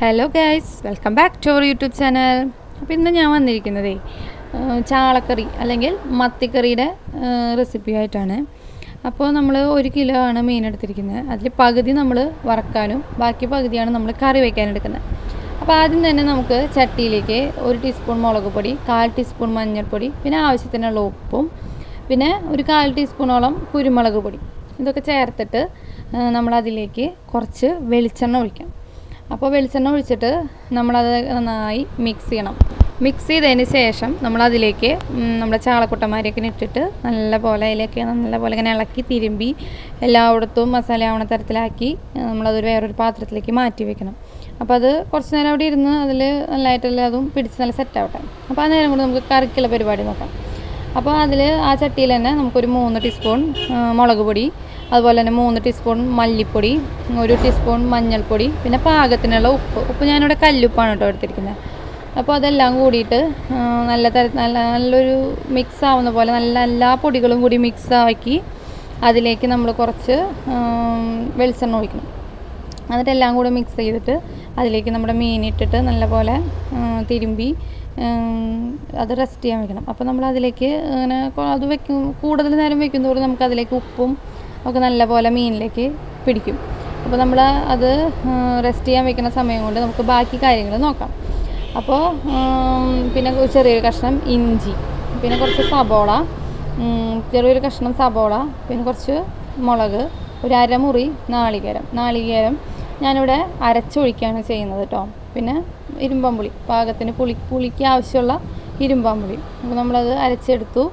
Hello guys, welcome back to our YouTube channel. അപ്പോൾ ഇന്ന് ഞാൻ വന്നിരിക്കുന്നതേ ചാളക്കറി അല്ലെങ്കിൽ മത്തിക്കറിയുടെ റെസിപ്പി ആയിട്ടാണ്. അപ്പോൾ നമ്മൾ 1 കിലോ ആണ് മീൻ എടുത്തിരിക്കുന്നത്. അതിൽ പകുതി നമ്മൾ വറക്കാനും ബാക്കി പകുതിയാണ് നമ്മൾ കറി വയ്ക്കാൻ എടുക്കുന്നത്. അപ്പോൾ ആദ്യം തന്നെ നമുക്ക് ചട്ടിയിലേക്ക് 1 ടീസ്പൂൺ മുളക് പൊടി, 1/4 ടീസ്പൂൺ മഞ്ഞൾപ്പൊടി, പിന്നെ ആവശ്യത്തിനുള്ള ഉപ്പും, പിന്നെ 1/4 ടീസ്പൂണോളം കുരുമുളക് പൊടി, ഇതൊക്കെ ചേർത്തിട്ട് നമ്മളതിലേക്ക് കുറച്ച് വെളിച്ചെണ്ണ ഒഴിക്കാം. അപ്പോൾ വെളിച്ചെണ്ണ ഒഴിച്ചിട്ട് നമ്മളത് നന്നായി മിക്സ് ചെയ്യണം. മിക്സ് ചെയ്തതിന് ശേഷം നമ്മളതിലേക്ക് നമ്മുടെ ചാളക്കുട്ടന്മാരെയൊക്കെ ഇട്ടിട്ട് നല്ലപോലെ അതിലേക്ക് നല്ലപോലെ ഇങ്ങനെ ഇളക്കി തിരുമ്പി എല്ലായിടത്തും മസാല ആവണ തരത്തിലാക്കി നമ്മളതൊരു വേറൊരു പാത്രത്തിലേക്ക് മാറ്റി വെക്കണം. അപ്പോൾ അത് കുറച്ച് നേരം അവിടെ ഇരുന്ന് അതിൽ നല്ലതായിട്ടെല്ലാം അതും പിടിച്ച് നല്ല സെറ്റാവട്ടെ. അപ്പോൾ ആ നേരം കൊണ്ട് നമുക്ക് കറിക്കുള്ള പരിപാടി നോക്കാം. അപ്പോൾ അതിൽ ആ ചട്ടിയിൽ തന്നെ നമുക്കൊരു 3 ടീസ്പൂൺ മുളക് പൊടി, അതുപോലെ തന്നെ 3 ടീസ്പൂൺ മല്ലിപ്പൊടി, 1 ടീസ്പൂൺ മഞ്ഞൾപ്പൊടി, പിന്നെ പാകത്തിനുള്ള ഉപ്പ് ഞാനിവിടെ കല്ലുപ്പാണ് കേട്ടോ എടുത്തിരിക്കുന്നത്. അപ്പോൾ അതെല്ലാം കൂടിയിട്ട് നല്ലൊരു മിക്സ് ആവുന്ന പോലെ എല്ലാ പൊടികളും കൂടി മിക്സ് ആക്കി അതിലേക്ക് നമ്മൾ കുറച്ച് വെളിച്ചെണ്ണ ഒഴിക്കണം. എന്നിട്ട് എല്ലാം കൂടി മിക്സ് ചെയ്തിട്ട് അതിലേക്ക് നമ്മുടെ മീനിട്ടിട്ട് നല്ലപോലെ തിരുമ്പി അത് റെസ്റ്റ് ചെയ്യാൻ വെക്കണം. അപ്പോൾ നമ്മൾ അതിലേക്ക് അങ്ങനെ അത് കൂടുതൽ നേരം വെക്കുന്നതോറും നമുക്ക് അതിലേക്ക് ഉപ്പും ഒക്കെ നല്ലപോലെ മീനിലേക്ക് പിടിക്കും. അപ്പോൾ നമ്മൾ അത് റെസ്റ്റ് ചെയ്യാൻ വെക്കുന്ന സമയം കൊണ്ട് നമുക്ക് ബാക്കി കാര്യങ്ങൾ നോക്കാം. അപ്പോൾ പിന്നെ ചെറിയൊരു കഷ്ണം ഇഞ്ചി, പിന്നെ കുറച്ച് സബോള, ചെറിയൊരു കഷ്ണം സബോള, പിന്നെ കുറച്ച് മുളക്, ഒരു അരമുറി നാളികേരം ഞാനിവിടെ അരച്ചൊഴിക്കുകയാണ് ചെയ്യുന്നത് കേട്ടോ. പിന്നെ ഇരുമ്പമ്പുളി, പാകത്തിന് പുളിക്ക് ആവശ്യമുള്ള ഇരുമ്പമ്പുളി. അപ്പോൾ നമ്മളത് അരച്ചെടുത്തു,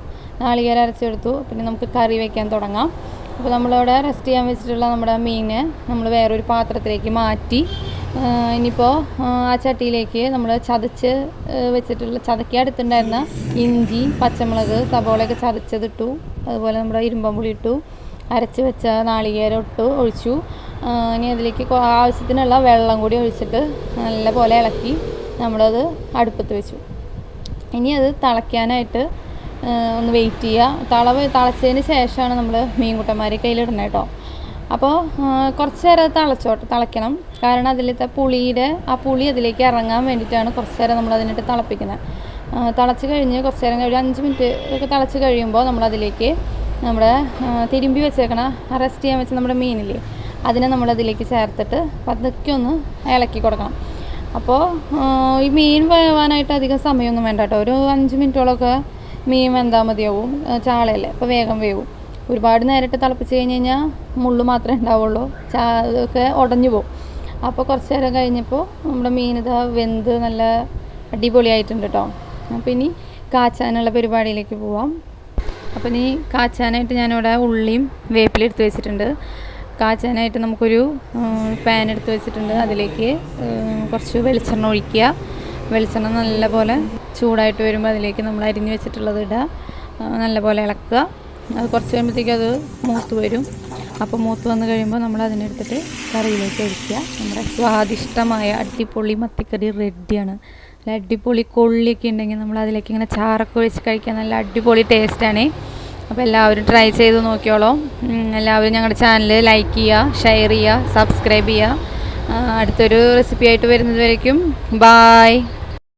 നാളികേരം അരച്ചെടുത്തു. പിന്നെ നമുക്ക് കറി വയ്ക്കാൻ തുടങ്ങാം. അപ്പോൾ നമ്മളിവിടെ റെസ്റ്റ് ചെയ്യാൻ വെച്ചിട്ടുള്ള നമ്മുടെ മീന് നമ്മൾ വേറൊരു പാത്രത്തിലേക്ക് മാറ്റി ഇനിയിപ്പോൾ ആ ചട്ടിയിലേക്ക് നമ്മൾ ചതക്കി എടുത്തിട്ടുണ്ടായിരുന്ന ഇഞ്ചി, പച്ചമുളക്, സബോളയൊക്കെ ചതച്ചതിട്ടു. അതുപോലെ നമ്മുടെ ഇരുമ്പമ്പുളി ഇട്ടു, അരച്ച് വെച്ച നാളികേരം ഒഴിച്ചു. ഇനി അതിലേക്ക് ആവശ്യത്തിനുള്ള വെള്ളം കൂടി ഒഴിച്ചിട്ട് നല്ലപോലെ ഇളക്കി നമ്മളത് അടുപ്പത്ത് വെച്ചു. ഇനി അത് തിളയ്ക്കാനായിട്ട് ഒന്ന് വെയിറ്റ് ചെയ്യുക. തിളച്ചതിന് ശേഷമാണ് നമ്മൾ മീൻകുട്ടന്മാരെ കയ്യിലിടണം കേട്ടോ. അപ്പോൾ കുറച്ച് നേരം അത് തിളയ്ക്കണം. കാരണം അതിലത്തെ പുളി അതിലേക്ക് ഇറങ്ങാൻ വേണ്ടിയിട്ടാണ് കുറച്ച് നേരം നമ്മൾ അതിനിട്ട് തിളപ്പിക്കുന്നത്. തിളച്ച് കഴിഞ്ഞ് കുറച്ച് നേരം 5 മിനിറ്റ് ഒക്കെ തിളച്ച് കഴിയുമ്പോൾ നമ്മളതിലേക്ക് നമ്മുടെ തിരുമ്പി വെച്ചേക്കണ റെസ്റ്റ് ചെയ്യാൻ വെച്ച് നമ്മുടെ മീനില്ലേ, അതിനെ നമ്മളതിലേക്ക് ചേർത്തിട്ട് പതുക്കെ ഒന്ന് ഇളക്കി കൊടുക്കണം. അപ്പോൾ ഈ മീൻ വേവാനായിട്ട് അധികം സമയമൊന്നും വേണ്ട കേട്ടോ. ഒരു 5 മിനിറ്റോളമൊക്കെ മീൻ വെന്താൽ മതിയാവും. ചാളയല്ലേ, അപ്പോൾ വേഗം വേവും. ഒരുപാട് നേരിട്ട് തിളപ്പിച്ച് കഴിഞ്ഞ് കഴിഞ്ഞാൽ മുള്ളു മാത്രമേ ഉണ്ടാവുള്ളൂ, ഇതൊക്കെ ഉടഞ്ഞു പോകും. അപ്പോൾ കുറച്ച് നേരം കഴിഞ്ഞപ്പോൾ നമ്മുടെ മീനിത് വെന്ത് നല്ല അടിപൊളിയായിട്ടുണ്ട് കേട്ടോ. അപ്പോൾ ഇനി കാച്ചാനുള്ള പരിപാടിയിലേക്ക് പോവാം. അപ്പോൾ ഇനി കാച്ചാനായിട്ട് ഞാനിവിടെ ഉള്ളിയും വേപ്പിലും എടുത്ത് വെച്ചിട്ടുണ്ട്. കാച്ചാനായിട്ട് നമുക്കൊരു പാൻ എടുത്ത് വെച്ചിട്ടുണ്ട്. അതിലേക്ക് കുറച്ച് വെളിച്ചെണ്ണ ഒഴിക്കുക. വെളിച്ചെണ്ണ നല്ലപോലെ ചൂടായിട്ട് വരുമ്പോൾ അതിലേക്ക് നമ്മൾ അരിഞ്ഞ് വെച്ചിട്ടുള്ളത് ഇടുക. നല്ലപോലെ ഇളക്കുക. അത് കുറച്ച് കഴിയുമ്പോഴത്തേക്കും അത് മൂത്ത് വരും. അപ്പോൾ മൂത്ത് വന്ന് കഴിയുമ്പോൾ നമ്മൾ അതിനെടുത്തിട്ട് കറിയിലേക്ക് ഒഴിക്കുക. നമ്മുടെ സ്വാദിഷ്ടമായ അടിപൊളി മത്തിക്കറി റെഡിയാണ്. നല്ല അടിപൊളി കൊള്ളിയൊക്കെ ഉണ്ടെങ്കിൽ നമ്മൾ അതിലേക്ക് ഇങ്ങനെ ചാറൊക്കെ ഒഴിച്ച് കഴിക്കാൻ നല്ല അടിപൊളി ടേസ്റ്റാണ്. അപ്പോൾ എല്ലാവരും ട്രൈ ചെയ്ത് നോക്കിയോളൂ. എല്ലാവരും ഞങ്ങളുടെ ചാനൽ ലൈക്ക് ചെയ്യുക, ഷെയർ ചെയ്യുക, സബ്സ്ക്രൈബ് ചെയ്യുക. അടുത്തൊരു റെസിപ്പി ആയിട്ട് വരുന്നത് വരയ്ക്കും ബായ്.